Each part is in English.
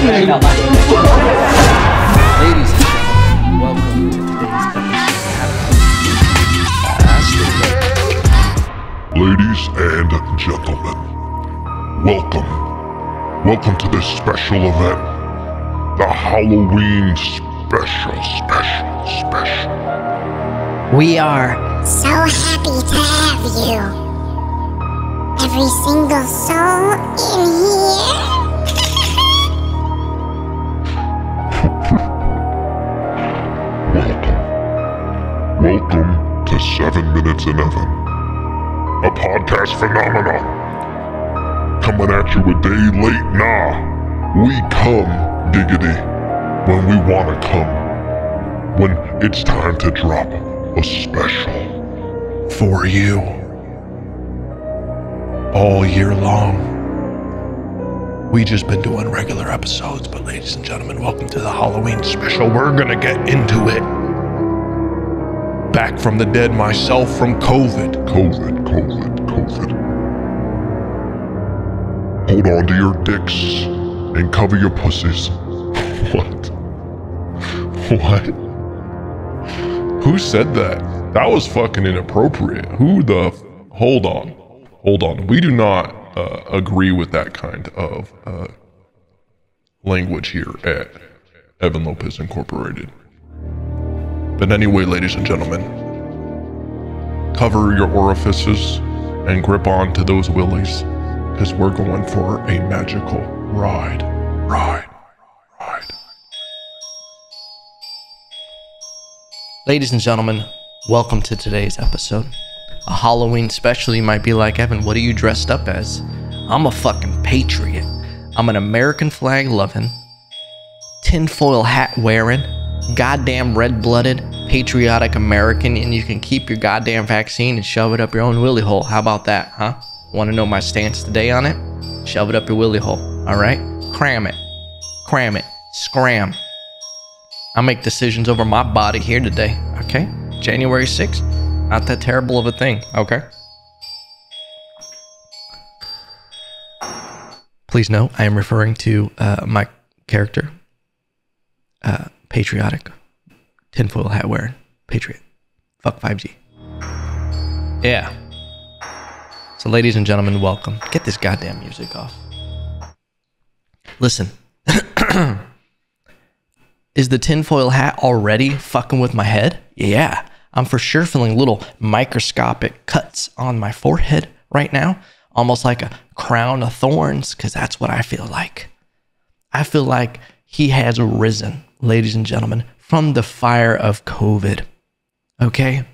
listening. Ladies and gentlemen, welcome to today's episode. Ladies and gentlemen, welcome to this special event, the Halloween special. We are so happy to have you. Every single soul in here. Welcome to 7 Minutes in Heaven, a podcast phenomenon. Coming at you a day late, nah. We come, giggity, when we wanna come. When it's time to drop a special for you. All year long. We just been doing regular episodes, but ladies and gentlemen, welcome to the Halloween special. We're gonna get into it. Back from the dead myself from COVID. COVID. Hold on to your dicks and cover your pussies. What? Who said that? That was fucking inappropriate. Hold on. We do not agree with that kind of language here at Evan Lopez Incorporated. But anyway, ladies and gentlemen, cover your orifices and grip on to those willies, because we're going for a magical ride. Ladies and gentlemen, welcome to today's episode. A Halloween special. You might be like, Evan, what are you dressed up as? I'm a fucking patriot. I'm an American flag loving, tinfoil hat wearing, goddamn red-blooded, patriotic American, and you can keep your goddamn vaccine and shove it up your own willy hole. How about that, huh? Want to know my stance today on it? Shove it up your willy hole, all right? Cram it, scram. I make decisions over my body here today, okay? January 6th, not that terrible of a thing, okay? Please note, I am referring to my character, patriotic, tinfoil hat wearing, patriot. Fuck 5G. Yeah. So ladies and gentlemen, welcome. Get this goddamn music off. Listen. Is the tinfoil hat already fucking with my head? Yeah. I'm for sure feeling little microscopic cuts on my forehead right now. Almost like a crown of thorns, because that's what I feel like. I feel like he has risen, ladies and gentlemen, from the fire of COVID. Okay?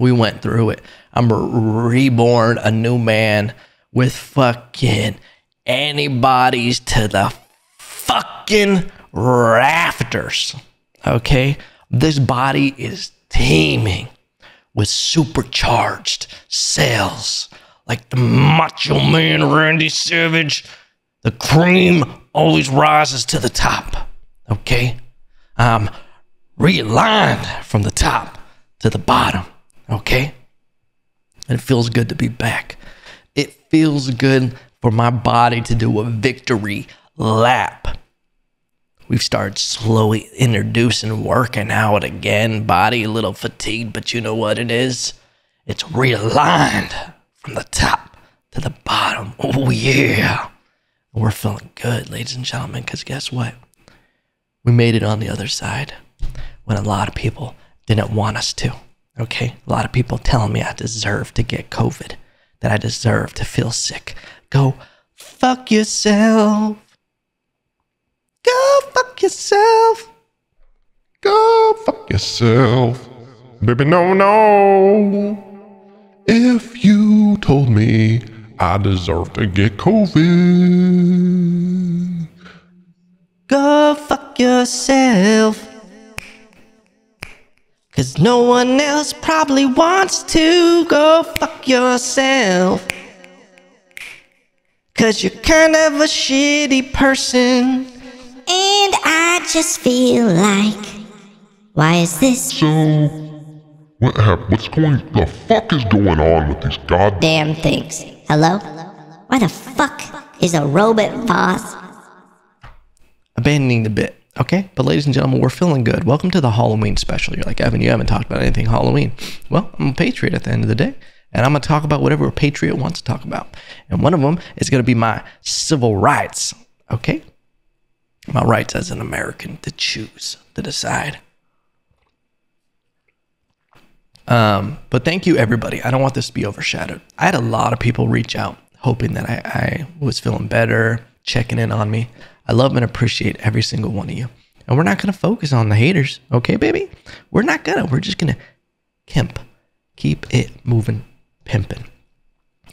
We went through it. I'm reborn, a new man with fucking antibodies to the fucking rafters. Okay? This body is teeming with supercharged cells. Like the Macho Man Randy Savage, the cream always rises to the top. Okay? I'm realigned from the top to the bottom. Okay? And it feels good to be back. It feels good for my body to do a victory lap. We've started slowly introducing working out again. Body a little fatigued, but you know what it is? It's realigned from the top to the bottom. Oh yeah. We're feeling good, ladies and gentlemen, because guess what? We made it on the other side when a lot of people didn't want us to. Okay? A lot of people telling me I deserve to get COVID, that I deserve to feel sick. Go fuck yourself. Go fuck yourself. Go fuck yourself. Baby, no. If you told me I deserve to get COVID. go fuck yourself. 'Cause no one else probably wants to. Go fuck yourself. 'Cause you're kind of a shitty person. And I just feel like, why is this So, the fuck is going on with these damn things? Hello? Why the fuck is a robot boss abandoning the bit. Okay, but ladies and gentlemen, we're feeling good. Welcome to the Halloween special. You're like, Evan, you haven't talked about anything Halloween. Well, I'm a patriot at the end of the day, and I'm going to talk about whatever a patriot wants to talk about. And one of them is going to be my civil rights. Okay, my rights as an American to choose, to decide. But thank you, everybody. I don't want this to be overshadowed. I had a lot of people reach out hoping that I was feeling better, checking in on me. I love and appreciate every single one of you. And we're not going to focus on the haters. Okay, baby? We're not going to. We're just going to keep it moving, pimping.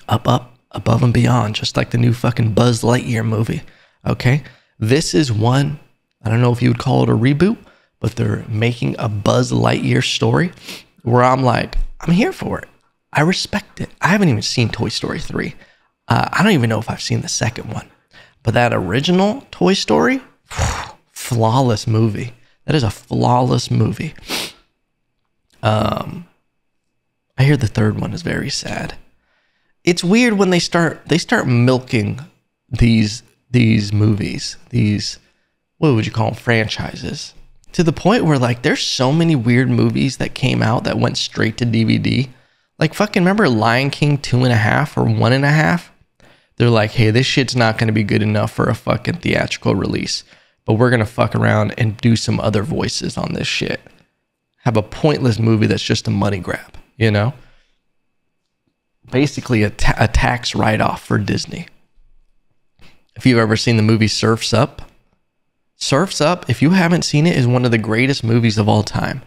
Up, above and beyond, just like the new fucking Buzz Lightyear movie. Okay? This is one, I don't know if you would call it a reboot, but they're making a Buzz Lightyear story where I'm like, I'm here for it. I respect it. I haven't even seen Toy Story 3. I don't even know if I've seen the second one. But that original Toy Story, flawless movie. That is a flawless movie. I hear the third one is very sad. It's weird when they start milking these movies, these, what would you call them, franchises, to the point where like there's so many weird movies that came out that went straight to DVD. Like fucking remember Lion King 2.5 or 1.5? They're like, hey, this shit's not going to be good enough for a fucking theatrical release, but we're going to fuck around and do some other voices on this shit. Have a pointless movie that's just a money grab, you know? Basically a tax write-off for Disney. If you've ever seen the movie Surf's Up, if you haven't seen it, is one of the greatest movies of all time.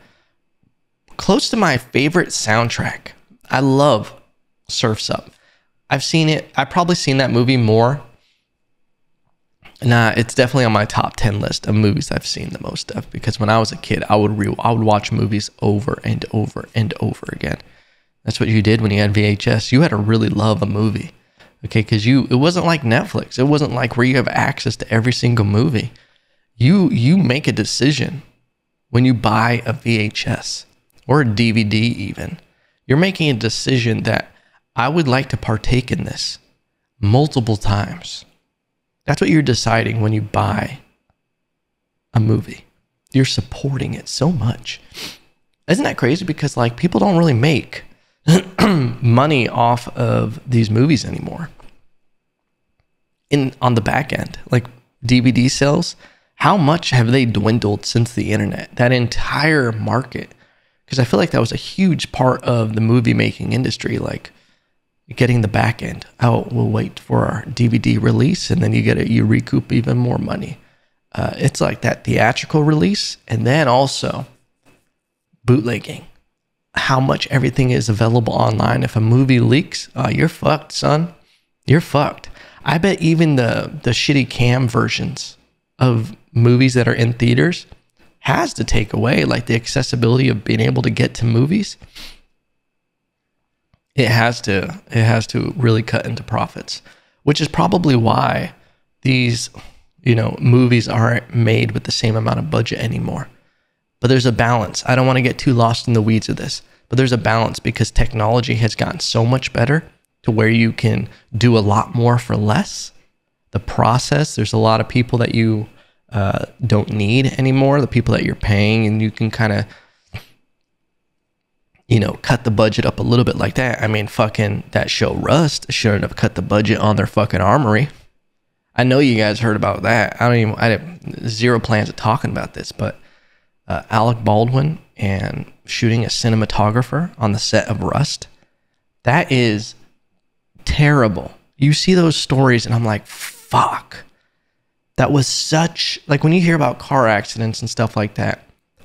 Close to my favorite soundtrack. I love Surf's Up. I've seen it. I've probably seen that movie more. Nah, it's definitely on my top 10 list of movies I've seen the most of, because when I was a kid, I would watch movies over and over and over again. That's what you did when you had VHS. You had to really love a movie. Okay, because it wasn't like Netflix. It wasn't like where you have access to every single movie. You make a decision when you buy a VHS or a DVD even. You're making a decision that I would like to partake in this multiple times. That's what you're deciding when you buy a movie. You're supporting it so much. Isn't that crazy? Because like people don't really make money off of these movies anymore. On the back end, like DVD sales, how much have they dwindled since the internet? That entire market. Because I feel like that was a huge part of the movie making industry, like getting the back end. Oh, we'll wait for our DVD release, and then you recoup even more money. It's like that theatrical release, and then also bootlegging. How much everything is available online. If a movie leaks, you're fucked, son. You're fucked. I bet even the shitty cam versions of movies that are in theaters has to take away like the accessibility of being able to get to movies. It has to really cut into profits, which is probably why these, movies aren't made with the same amount of budget anymore. But there's a balance. I don't want to get too lost in the weeds of this, but there's a balance because technology has gotten so much better to where you can do a lot more for less. The process, there's a lot of people that you don't need anymore, the people that you're paying, and you can kind of cut the budget up a little bit like that. I mean, fucking that show Rust shouldn't have cut the budget on their fucking armory. I know you guys heard about that. I have zero plans of talking about this, but Alec Baldwin and shooting a cinematographer on the set of Rust, that is terrible. You see those stories and I'm like, fuck. That was such, like when you hear about car accidents and stuff like that,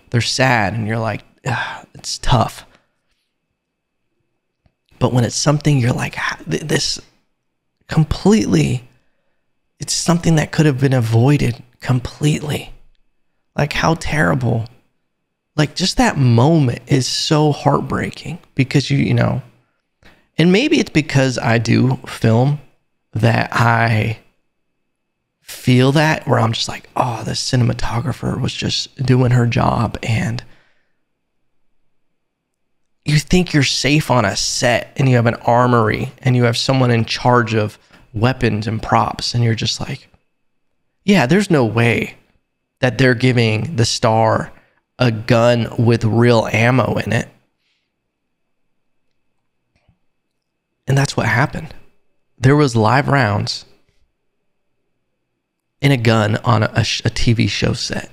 they're sad and you're like, it's tough. But when it's something you're like, this completely, it's something that could have been avoided completely. Like how terrible. Like just that moment is so heartbreaking because and maybe it's because I do film that I feel that where I'm just like, oh, the cinematographer was just doing her job, and you think you're safe on a set and you have an armory and you have someone in charge of weapons and props, and you're just like, yeah, there's no way that they're giving the star a gun with real ammo in it. And that's what happened. There was live rounds in a gun on a TV show set.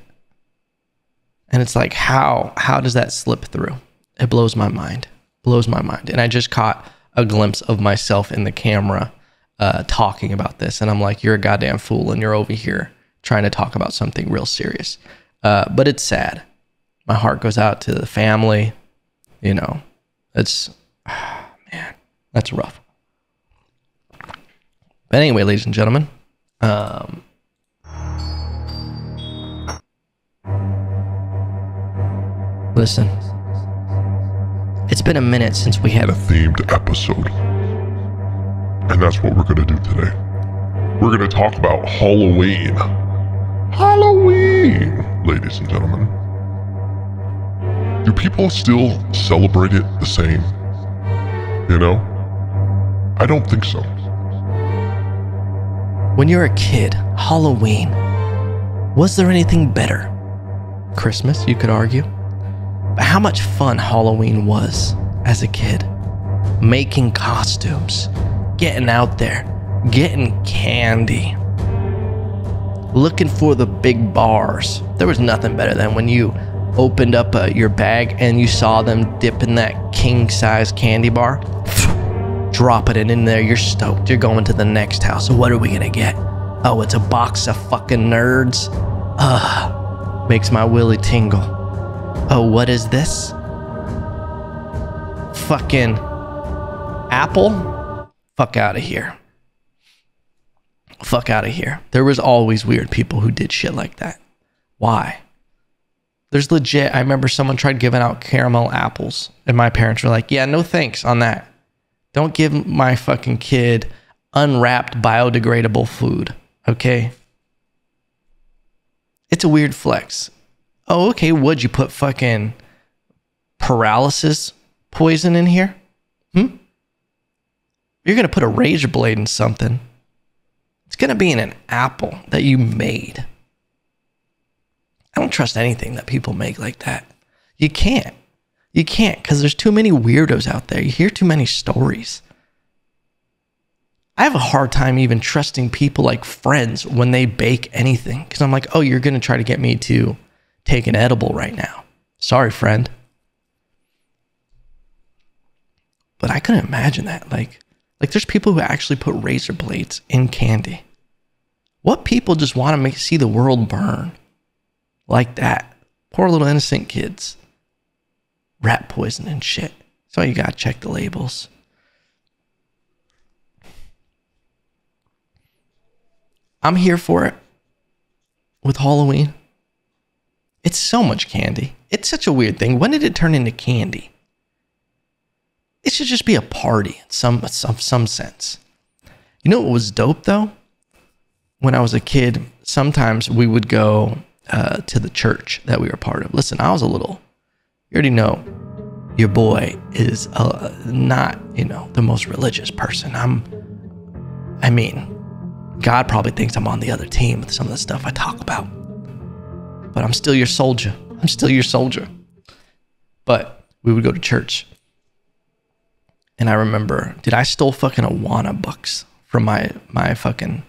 And it's like, how does that slip through? It blows my mind. Blows my mind. And I just caught a glimpse of myself in the camera talking about this. And I'm like, you're a goddamn fool. And you're over here trying to talk about something real serious. But it's sad. My heart goes out to the family. You know, it's, man, that's rough. But anyway, ladies and gentlemen, listen, it's been a minute since we had a themed episode. And that's what we're going to do today. We're going to talk about Halloween. Halloween, ladies and gentlemen. Do people still celebrate it the same? You know? I don't think so. When you're a kid, Halloween, was there anything better? Christmas, you could argue. But how much fun Halloween was as a kid. Making costumes, getting out there, getting candy, looking for the big bars. There was nothing better than when you opened up your bag and you saw them dipping that king-size candy bar, dropping it in there. You're stoked. You're going to the next house. So what are we gonna get? Oh, it's a box of fucking nerds. Makes my willy tingle. Oh, what is this? Fucking apple? Fuck out of here. Fuck out of here. There was always weird people who did shit like that. Why? There's legit, I remember someone tried giving out caramel apples and my parents were like, yeah, no thanks on that. Don't give my fucking kid unwrapped biodegradable food, okay? It's a weird flex. Oh, okay, would you put fucking paralysis poison in here? You're gonna put a razor blade in something. It's gonna be in an apple that you made. I don't trust anything that people make like that. You can't. You can't, because there's too many weirdos out there. You hear too many stories. I have a hard time even trusting people like friends when they bake anything. Because I'm like, oh, you're going to try to get me to take an edible right now. Sorry, friend. But I couldn't imagine that. Like there's people who actually put razor blades in candy. What people just want to see the world burn like that? Poor little innocent kids. Rat poison and shit. So you gotta check the labels. I'm here for it. With Halloween. It's so much candy. It's such a weird thing. When did it turn into candy? It should just be a party in some sense. You know what was dope though? When I was a kid, sometimes we would go to the church that we were part of. Listen, I was a little... You already know your boy is not, the most religious person. I mean, God probably thinks I'm on the other team with some of the stuff I talk about. But I'm still your soldier. I'm still your soldier. But we would go to church. And I remember, dude, I stole fucking Awana bucks from my fucking,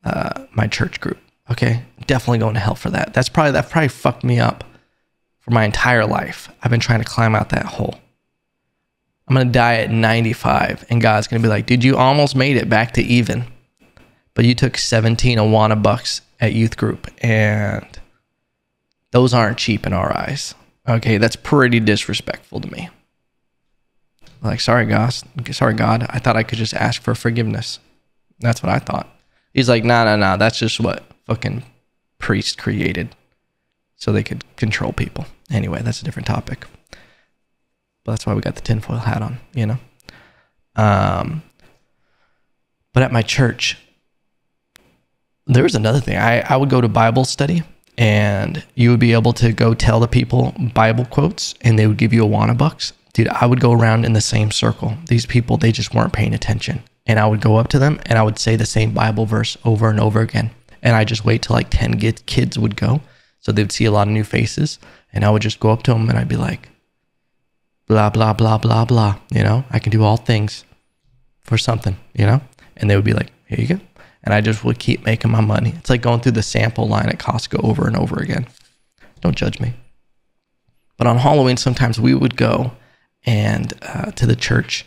my church group. Okay? Definitely going to hell for that. That probably fucked me up. For my entire life, I've been trying to climb out that hole. I'm going to die at 95, and God's going to be like, dude, you almost made it back to even. But you took 17 Awana bucks at youth group, and those aren't cheap in our eyes. Okay, that's pretty disrespectful to me. Like, sorry, God. I thought I could just ask for forgiveness. That's what I thought. He's like, nah. That's just what fucking priests created. So they could control people. Anyway, that's a different topic. But that's why we got the tinfoil hat on, But at my church, there was another thing. I would go to Bible study, and you would be able to go tell the people Bible quotes, and they would give you Awana bucks. Dude, I would go around in the same circle. These people, they just weren't paying attention. And I would go up to them, and I would say the same Bible verse over and over again. And I just wait till like 10 kids would go. So they'd see a lot of new faces. And I would just go up to them and I'd be like, blah, blah, blah, blah, blah. You know, I can do all things for something, you know? And they would be like, here you go. And I just would keep making my money. It's like going through the sample line at Costco over and over again. Don't judge me. But on Halloween, sometimes we would go and to the church,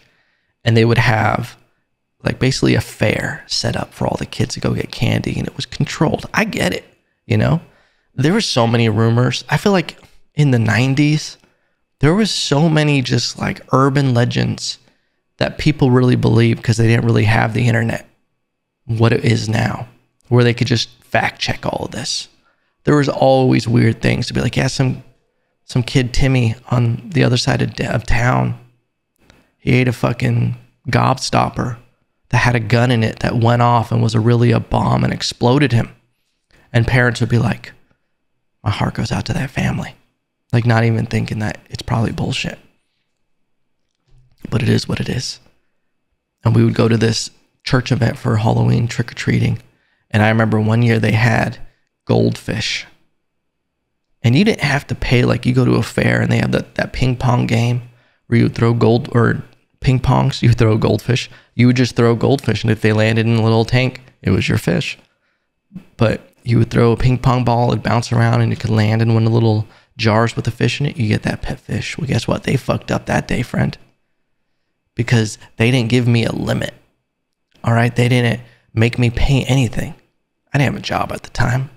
and they would have like basically a fair set up for all the kids to go get candy, and it was controlled. I get it, you know? There were so many rumors. I feel like in the 90s, there was so many just like urban legends that people really believed because they didn't really have the internet, what it is now, where they could just fact check all of this. There was always weird things to be like, yeah, some kid Timmy on the other side of town, he ate a fucking gobstopper that had a gun in it that went off and was really a bomb and exploded him. And parents would be like, my heart goes out to that family. Like not even thinking that it's probably bullshit. But it is what it is. And we would go to this church event for Halloween trick-or-treating. And I remember one year they had goldfish. And you didn't have to pay, like you go to a fair and they have that ping pong game where you would throw ping pongs, you would throw goldfish. You would just throw goldfish, and if they landed in a little tank, it was your fish. But you would throw a ping pong ball, it'd bounce around, and it could land in one of the little jars with the fish in it. You get that pet fish. Well, guess what? They fucked up that day, friend. Because they didn't give me a limit. All right? They didn't make me pay anything. I didn't have a job at the time.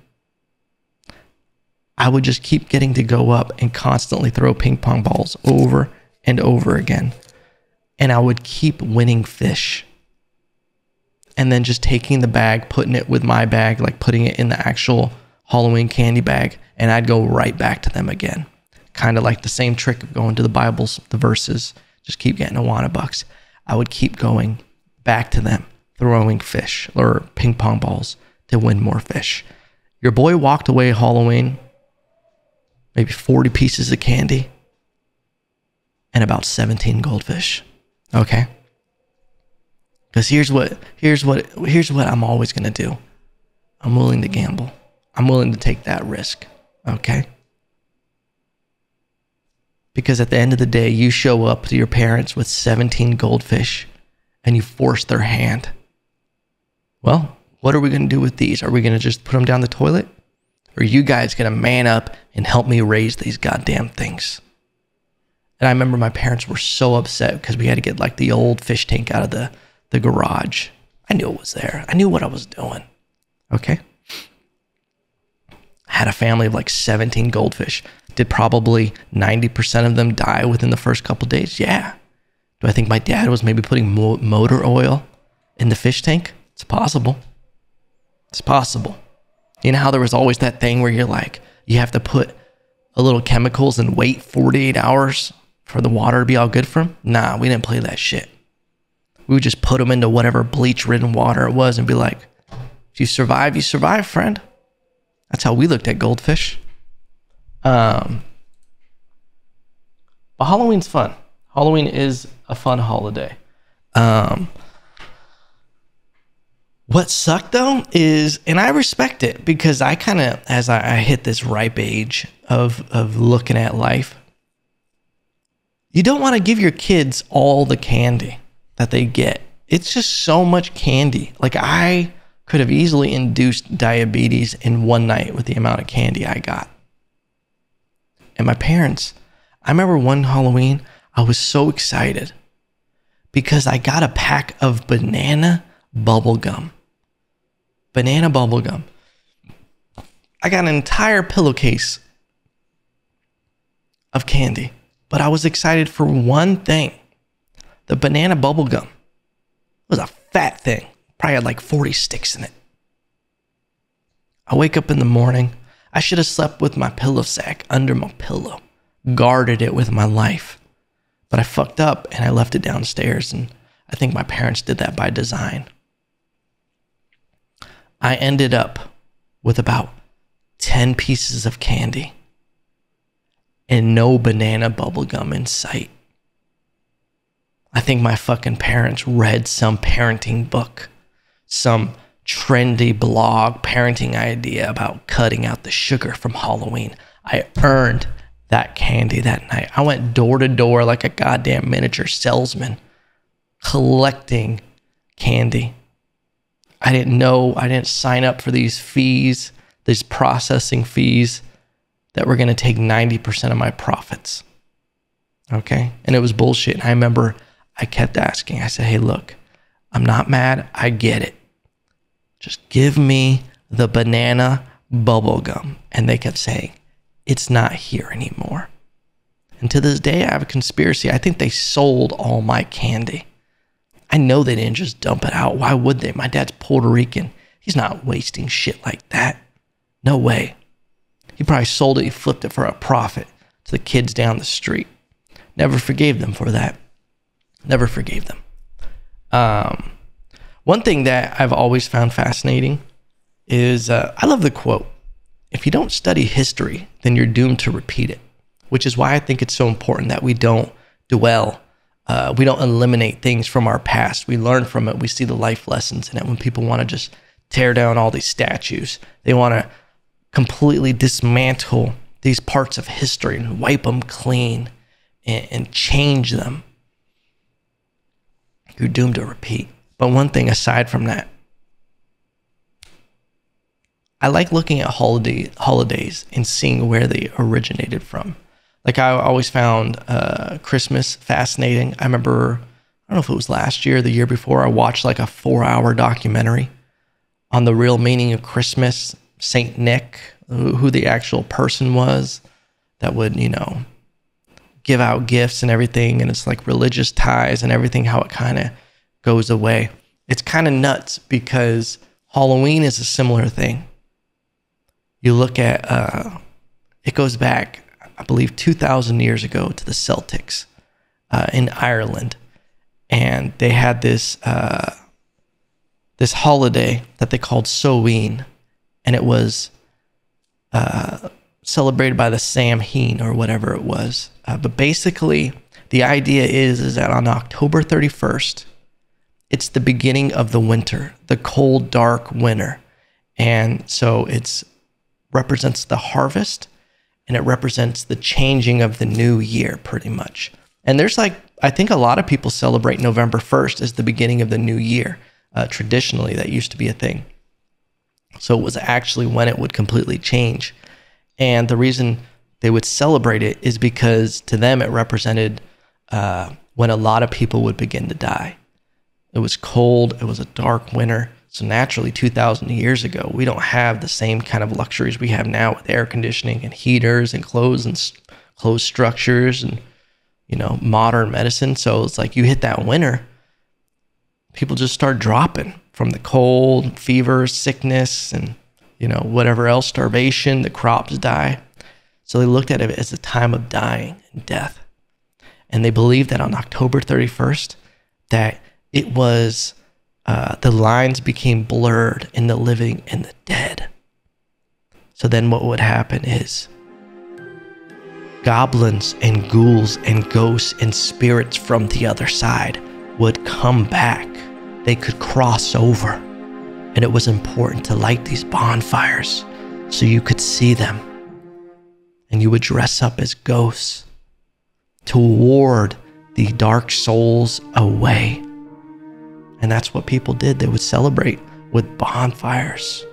I would just keep getting to go up and constantly throw ping pong balls over and over again. And I would keep winning fish. And then just taking the bag, putting it with my bag, like putting it in the actual Halloween candy bag, and I'd go right back to them again. Kind of like the same trick of going to the Bibles, the verses, just keep getting Awana bucks. I would keep going back to them, throwing fish or ping pong balls to win more fish. Your boy walked away Halloween, maybe 40 pieces of candy and about 17 goldfish. Okay? Because here's what I'm always going to do. I'm willing to gamble. I'm willing to take that risk. Okay? Because at the end of the day, you show up to your parents with 17 goldfish and you force their hand. Well, what are we going to do with these? Are we going to just put them down the toilet? Or are you guys going to man up and help me raise these goddamn things? And I remember my parents were so upset because we had to get like the old fish tank out of the garage. I knew it was there. I knew what I was doing. Okay? I had a family of like 17 goldfish. Did probably 90% of them die within the first couple of days? Yeah. Do I think my dad was maybe putting motor oil in the fish tank? It's possible. It's possible. You know how there was always that thing where you're like, you have to put a little chemicals and wait 48 hours for the water to be all good for them? Nah, we didn't play that shit. We would just put them into whatever bleach-ridden water it was and be like, if you survive, friend. That's how we looked at goldfish. But Halloween's fun. Halloween is a fun holiday. What sucked though is, and I respect it because I kind of, as I hit this ripe age of looking at life, you don't want to give your kids all the candy that they get. It's just so much candy. Like I could have easily induced diabetes in one night with the amount of candy I got. And my parents, I remember one Halloween, I was so excited because I got a pack of banana bubble gum. Banana bubble gum. I got an entire pillowcase of candy, but I was excited for one thing. The banana bubble gum was a fat thing. Probably had like 40 sticks in it. I wake up in the morning. I should have slept with my pillow sack under my pillow, guarded it with my life. But I fucked up and I left it downstairs, and I think my parents did that by design. I ended up with about 10 pieces of candy and no banana bubble gum in sight. I think my fucking parents read some parenting book, some trendy blog parenting idea about cutting out the sugar from Halloween. I earned that candy that night. I went door to door like a goddamn miniature salesman collecting candy. I didn't sign up for these fees, these processing fees that were going to take 90% of my profits. Okay? And it was bullshit. And I remember I kept asking. I said, hey, look, I'm not mad. I get it. Just give me the banana bubble gum. And they kept saying, it's not here anymore. And to this day, I have a conspiracy. I think they sold all my candy. I know they didn't just dump it out. Why would they? My dad's Puerto Rican. He's not wasting shit like that. No way. He probably sold it. He flipped it for a profit to the kids down the street. Never forgave them for that. Never forgave them. One thing that I've always found fascinating is I love the quote, if you don't study history, then you're doomed to repeat it, which is why I think it's so important that we don't dwell. We don't eliminate things from our past. We learn from it. We see the life lessons in it. When people want to just tear down all these statues, they want to completely dismantle these parts of history and wipe them clean and change them. You're doomed to repeat. But one thing aside from that, I like looking at holidays and seeing where they originated from. Like I always found Christmas fascinating. I remember, I don't know if it was last year or the year before, I watched like a 4-hour documentary on the real meaning of Christmas, Saint Nick, who the actual person was that would, give out gifts and everything. And it's like religious ties and everything, how it kind of goes away. It's kind of nuts because Halloween is a similar thing. You look at, it goes back, I believe 2,000 years ago to the Celtics in Ireland. And they had this holiday that they called Samhain. And it was celebrated by the Samhain or whatever it was. But basically, the idea is that on October 31st, it's the beginning of the winter, the cold, dark winter. And so it represents the harvest and it represents the changing of the new year pretty much. And there's I think a lot of people celebrate November 1st as the beginning of the new year. Traditionally, that used to be a thing. So it was actually when it would completely change. And the reason they would celebrate it is because to them it represented when a lot of people would begin to die. It was cold. It was a dark winter. So naturally, 2,000 years ago, we don't have the same kind of luxuries we have now with air conditioning and heaters and clothes structures and, modern medicine. So it's like you hit that winter, people just start dropping from the cold, fever, sickness, and, whatever else, starvation, the crops die. So they looked at it as a time of dying and death. And they believed that on October 31st, that it was, the lines became blurred in the living and the dead. So then what would happen is goblins and ghouls and ghosts and spirits from the other side would come back. They could cross over. And it was important to light these bonfires so you could see them. And you would dress up as ghosts to ward the dark souls away. And that's what people did. They would celebrate with bonfires.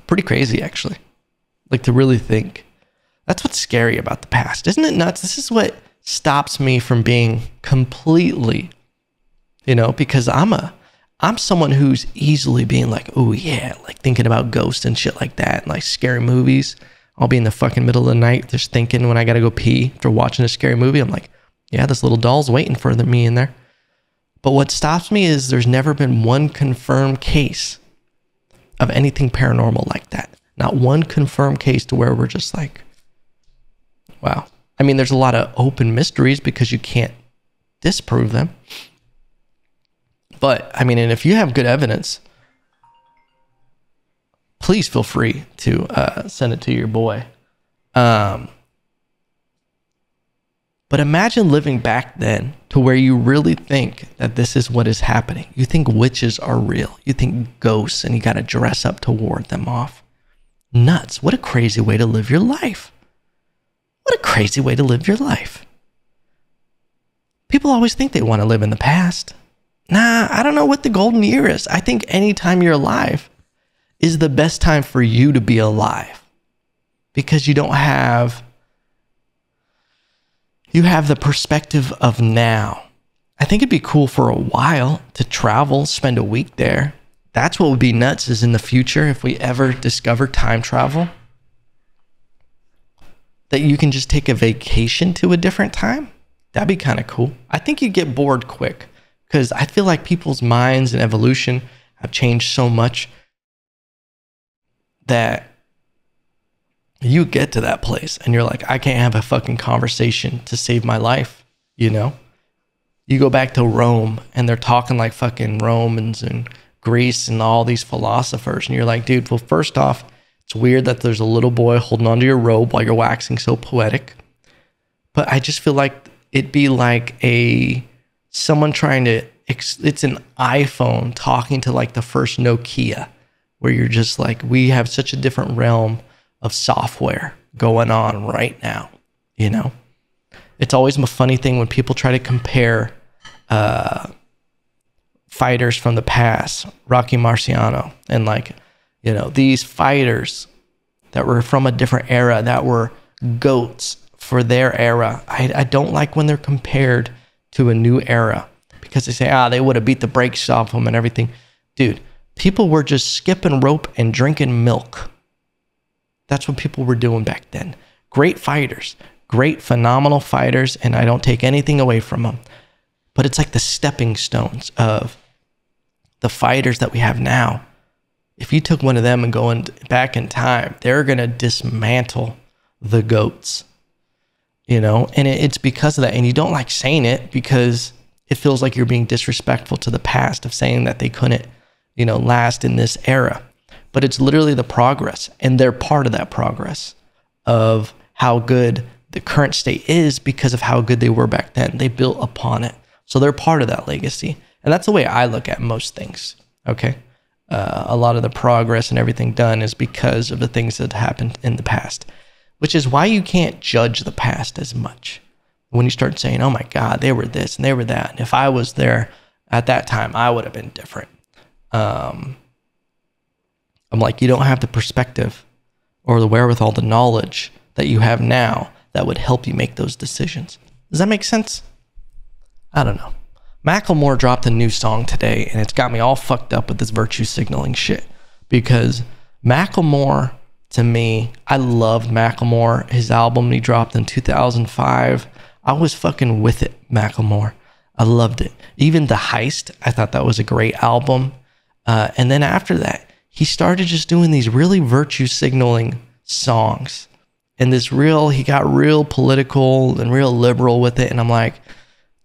Pretty crazy, actually. Like, to really think. That's what's scary about the past. Isn't it nuts? This is what stops me from being completely, because I'm someone who's easily being like, oh yeah, like thinking about ghosts and shit like that, and like scary movies. I'll be in the fucking middle of the night just thinking when I gotta go pee after watching a scary movie. I'm like, yeah, this little doll's waiting for me in there. But what stops me is there's never been one confirmed case of anything paranormal like that. Not one confirmed case to where we're just like, wow. I mean, there's a lot of open mysteries because you can't disprove them. But, I mean, and if you have good evidence, please feel free to send it to your boy. But But imagine living back then to where you really think that this is what is happening. You think witches are real. You think ghosts, and you got to dress up to ward them off. Nuts. What a crazy way to live your life. What a crazy way to live your life. People always think they want to live in the past. Nah, I don't know what the golden year is. I think any time you're alive is the best time for you to be alive, because you have the perspective of now. I think it'd be cool for a while to travel, spend a week there. That's what would be nuts, is in the future, if we ever discover time travel, that you can just take a vacation to a different time. That'd be kind of cool. I think you'd get bored quick, because I feel like people's minds and evolution have changed so much that you get to that place and you're like, I can't have a fucking conversation to save my life, you know? You go back to Rome and they're talking like fucking Romans and Greece and all these philosophers, and you're like, dude, well, first off, it's weird that there's a little boy holding onto your robe while you're waxing so poetic. But I just feel like it'd be like someone trying to, it's an iPhone talking to like the first Nokia, where you're just like, we have such a different realm of software going on right now, you know? It's always a funny thing when people try to compare fighters from the past, Rocky Marciano, and like, you know, these fighters that were from a different era, that were goats for their era. I don't like when they're compared to a new era, because they say, they would have beat the brakes off them and everything. Dude, people were just skipping rope and drinking milk. That's what people were doing back then. Great fighters, great, phenomenal fighters, and I don't take anything away from them. But it's like the stepping stones of the fighters that we have now. If you took one of them and going back in time, they're going to dismantle the goats, you know? And it's because of that. And you don't like saying it, because it feels like you're being disrespectful to the past of saying that they couldn't, you know, last in this era. But it's literally the progress, and they're part of that progress of how good the current state is because of how good they were back then. They built upon it. So they're part of that legacy. And that's the way I look at most things, okay? A lot of the progress and everything done is because of the things that happened in the past, which is why you can't judge the past as much. When you start saying, oh my God, they were this and they were that, and if I was there at that time, I would have been different. I'm like, you don't have the perspective or the wherewithal, the knowledge that you have now that would help you make those decisions. Does that make sense? I don't know. Macklemore dropped a new song today, and it's got me all fucked up with this virtue signaling shit, because Macklemore, to me, I loved Macklemore. His album he dropped in 2005. I was fucking with it, Macklemore. I loved it. Even The Heist, I thought that was a great album. And then after that, he started just doing these really virtue signaling songs. And he got real political and real liberal with it. And I'm like,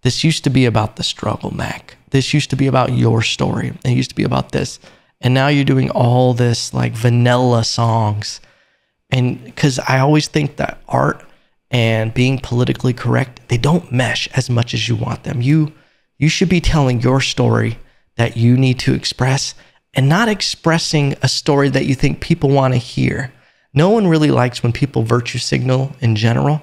this used to be about the struggle, Mac. This used to be about your story. It used to be about this. And now you're doing all this like vanilla songs. And because I always think that art and being politically correct, they don't mesh as much as you want them. You should be telling your story that you need to express, and not expressing a story that you think people want to hear. No one really likes when people virtue signal in general.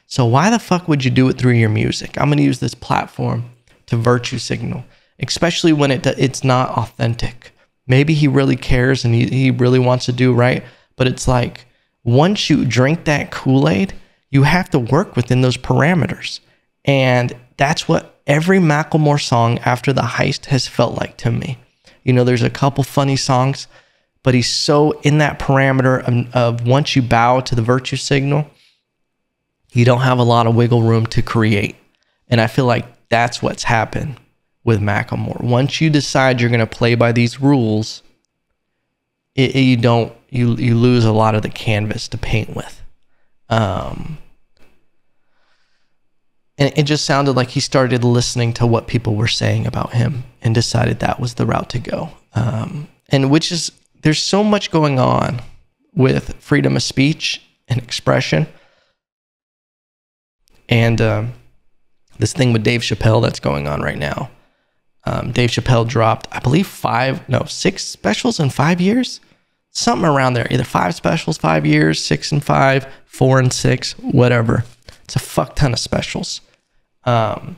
So why the fuck would you do it through your music? I'm going to use this platform to virtue signal, especially when it's not authentic. Maybe he really cares and he really wants to do right, but it's like, once you drink that Kool-Aid, you have to work within those parameters. And that's what every Macklemore song after The Heist has felt like to me. You know, there's a couple funny songs, but he's so in that parameter of once you bow to the virtue signal, you don't have a lot of wiggle room to create. And I feel like that's what's happened with Macklemore. Once you decide you're going to play by these rules, you lose a lot of the canvas to paint with. And it just sounded like he started listening to what people were saying about him and decided that was the route to go. And which is, there's so much going on with freedom of speech and expression. And this thing with Dave Chappelle that's going on right now. Dave Chappelle dropped, I believe 6 specials in 5 years, something around there. Either 5 specials, 5 years, 6 and 5, 4 and 6, whatever. It's a fuck ton of specials. And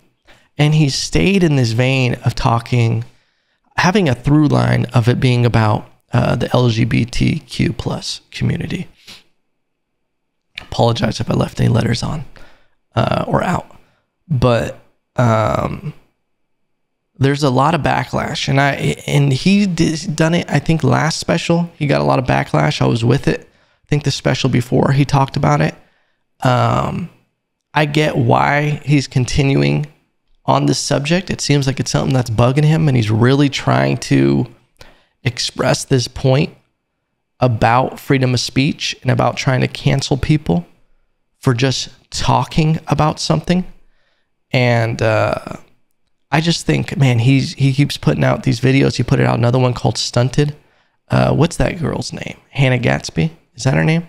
he stayed in this vein of talking, having a through line of it being about the LGBTQ plus community. Apologize if I left any letters on or out, but there's a lot of backlash, and he done it. I think last special he got a lot of backlash. I was with it. I think the special before he talked about it. I get why he's continuing on this subject. It seems like it's something that's bugging him, and he's really trying to express this point about freedom of speech and about trying to cancel people for just talking about something. And I just think, man, he keeps putting out these videos. He put out another one called Stunted. What's that girl's name? Hannah Gatsby? Is that her name?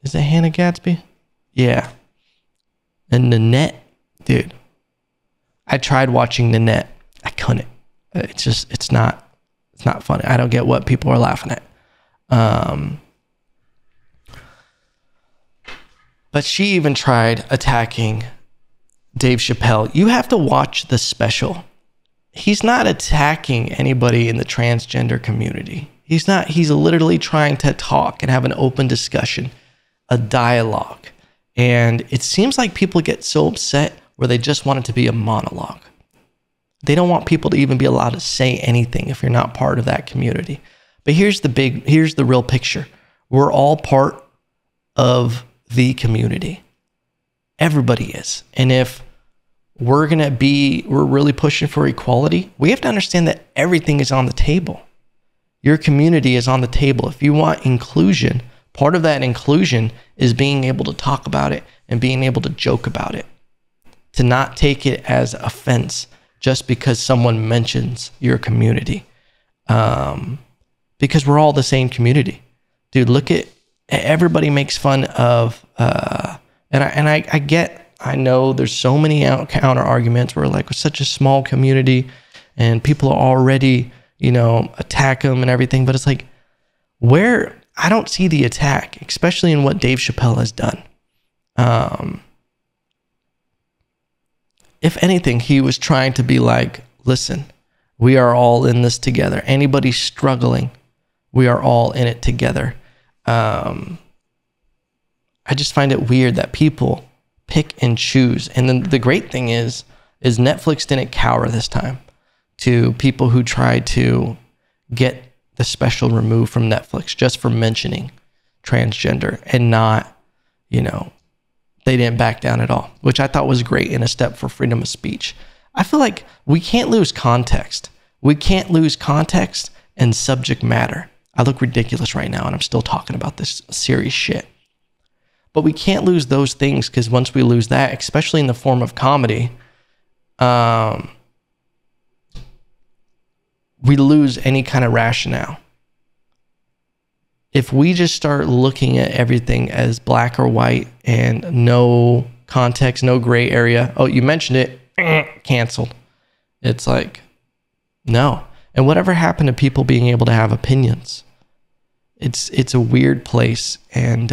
Is it Hannah Gatsby? Yeah. And Nanette, dude. I tried watching Nanette. I couldn't. It's not funny. I don't get what people are laughing at. But she even tried attacking Dave Chappelle. You have to watch the special. He's not attacking anybody in the transgender community. He's literally trying to talk and have an open discussion, a dialogue. And it seems like people get so upset where they just want it to be a monologue. They don't want people to even be allowed to say anything if you're not part of that community. But here's the real picture. We're all part of the community. Everybody is. And if we're really pushing for equality, we have to understand that everything is on the table. Your community is on the table. If you want inclusion, part of that inclusion is being able to talk about it and being able to joke about it. To not take it as offense just because someone mentions your community. Because we're all the same community. Dude, look at, everybody makes fun of, I know there's so many counter arguments where like, we're such a small community and people are already, attack them and everything. But it's like, I don't see the attack, especially in what Dave Chappelle has done. If anything, he was trying to be like, listen, we are all in this together. Anybody struggling, we are all in it together. I just find it weird that people pick and choose. And then the great thing is Netflix didn't cower this time to people who tried to get the special removed from Netflix just for mentioning transgender and not, they didn't back down at all, which I thought was great and a step for freedom of speech. I feel like we can't lose context. We can't lose context and subject matter. I look ridiculous right now and I'm still talking about this serious shit. But we can't lose those things because once we lose that, especially in the form of comedy, we lose any kind of rationale. If we just start looking at everything as black or white and no context, no gray area. Oh, you mentioned it, canceled. It's like, no. And whatever happened to people being able to have opinions? It's a weird place. And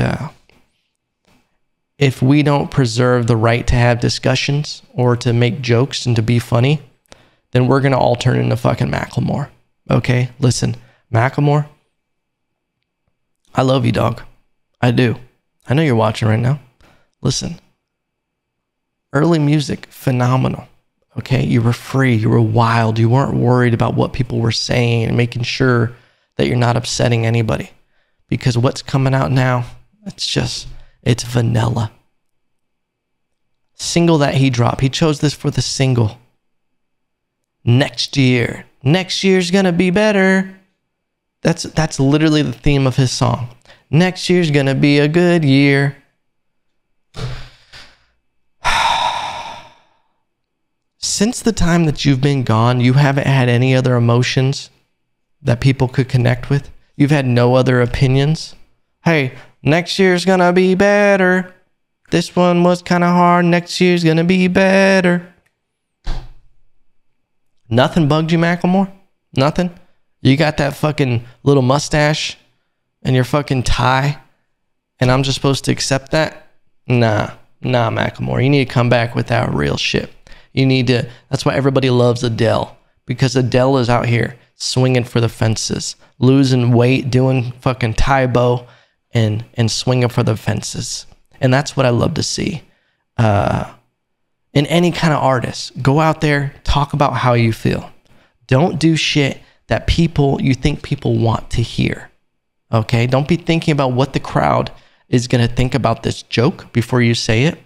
if we don't preserve the right to have discussions or to make jokes and to be funny, then we're going to all turn into fucking Macklemore. Okay? Listen, Macklemore, I love you, dog. I do. I know you're watching right now. Listen, early music, phenomenal. Okay? You were free. You were wild. You weren't worried about what people were saying and making sure that you're not upsetting anybody. Because what's coming out now, it's vanilla. Single that he dropped. He chose this for the single. Next year's gonna be better. That's literally the theme of his song. Next year's gonna be a good year. Since the time that you've been gone, you haven't had any other emotions that people could connect with. You've had no other opinions. Hey, next year's gonna be better. This one was kind of hard. Next year's gonna be better. Nothing bugged you, Macklemore? Nothing? You got that fucking little mustache and your fucking tie, and I'm just supposed to accept that? Nah, Macklemore. You need to come back with that real shit. You need to, that's why everybody loves Adele, because Adele is out here swinging for the fences, losing weight, doing fucking Taebo, and swinging for the fences. And that's what I love to see. In any kind of artist, go out there, talk about how you feel. Don't do shit that you think people want to hear. Okay? Don't be thinking about what the crowd is going to think about this joke before you say it.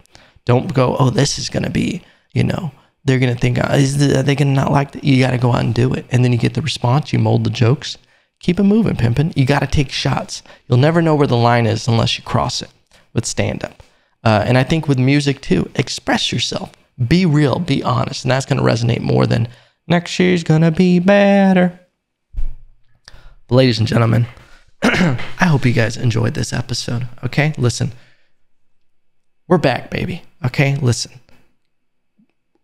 Don't go, oh, this is going to be, they're going to think, are they going to not like that? You got to go out and do it. And then you get the response. You mold the jokes. Keep it moving, pimpin'. You got to take shots. You'll never know where the line is unless you cross it with stand-up. And I think with music too, express yourself. Be real, be honest. And that's going to resonate more than next year's going to be better. But ladies and gentlemen, I hope you guys enjoyed this episode. Okay, listen. We're back, baby. Okay, listen.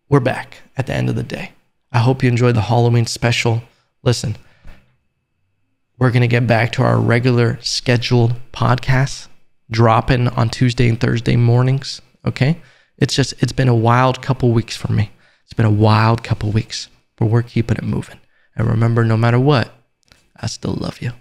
We're back at the end of the day. I hope you enjoyed the Halloween special. Listen, we're going to get back to our regular scheduled podcasts, dropping on Tuesday and Thursday mornings. Okay, it's been a wild couple weeks for me. It's been a wild couple weeks, but we're keeping it moving. And remember, no matter what, I still love you.